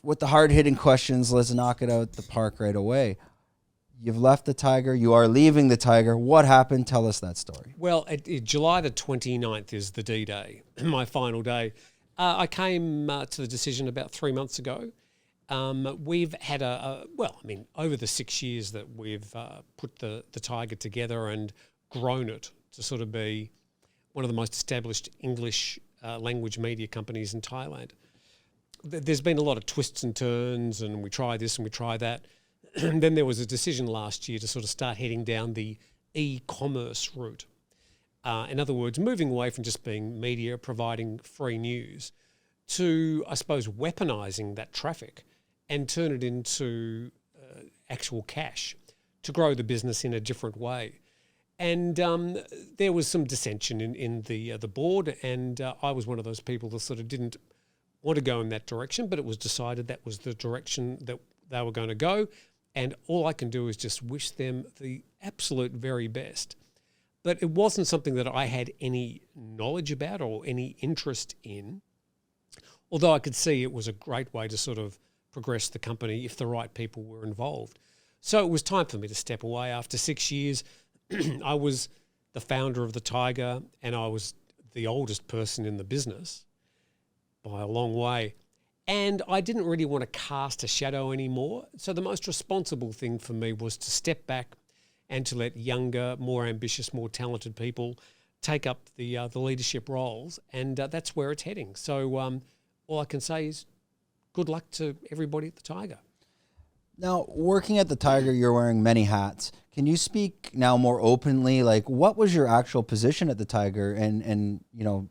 With the hard-hitting questions, let's knock it out the park right away. You've left the Tiger. You are leaving the Tiger. What happened? Tell us that story. Well, July the 29th is the D-Day, my final day. I came to the decision about 3 months ago. We've had over the 6 years that we've put the Tiger together and grown it to sort of be one of the most established English language media companies in Thailand. There's been a lot of twists and turns, and we try this and we try that. And then there was a decision last year to sort of start heading down the e-commerce route. In other words, moving away from just being media, providing free news, to, I suppose, weaponising that traffic and turn it into actual cash to grow the business in a different way. And there was some dissension in the board, and I was one of those people that sort of didn't want to go in that direction, but it was decided that was the direction that they were going to go. And all I can do is just wish them the absolute very best. But it wasn't something that I had any knowledge about or any interest in, although I could see it was a great way to sort of progress the company if the right people were involved. So it was time for me to step away after 6 years. I was the founder of the Tiger, and I was the oldest person in the business by a long way. And I didn't really want to cast a shadow anymore. So the most responsible thing for me was to step back and to let younger, more ambitious, more talented people take up the leadership roles. And that's where it's heading. So all I can say is good luck to everybody at the Tiger. Now, working at the Tiger, you're wearing many hats. Can you speak now more openly? Like, what was your actual position at the Tiger? And you know,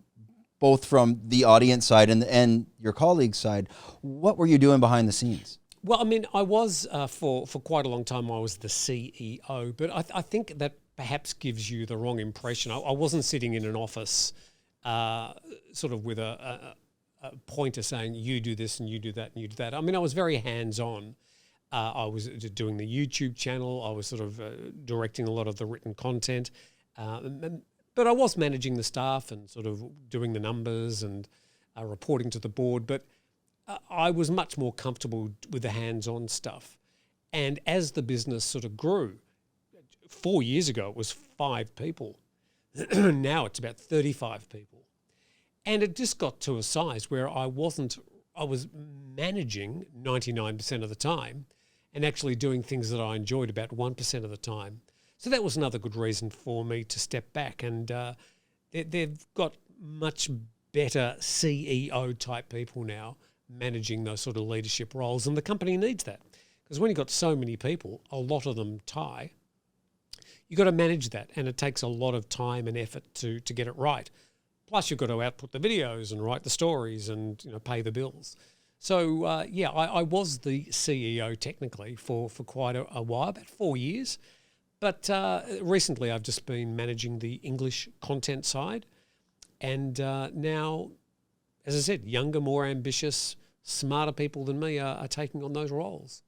both from the audience side and your colleagues' side, what were you doing behind the scenes? Well, I mean, I was, for quite a long time, I was the CEO, but I think that perhaps gives you the wrong impression. I wasn't sitting in an office sort of with a pointer saying, you do this and you do that and you do that. I mean, I was very hands-on. I was doing the YouTube channel. I was sort of directing a lot of the written content. But I was managing the staff and sort of doing the numbers and reporting to the board. But I was much more comfortable with the hands-on stuff. And as the business sort of grew, 4 years ago it was 5 people. Now it's about 35 people. And it just got to a size where I was managing 99% of the time and actually doing things that I enjoyed about 1% of the time. So that was another good reason for me to step back. And they've got much better CEO type people now managing those sort of leadership roles. And the company needs that. Because when you've got so many people, a lot of them Thai, you've got to manage that. And it takes a lot of time and effort to get it right. Plus you've got to output the videos and write the stories and pay the bills. So I was the CEO technically for quite a while, about 4 years. But recently I've just been managing the English content side. And now, as I said, younger, more ambitious, smarter people than me are taking on those roles.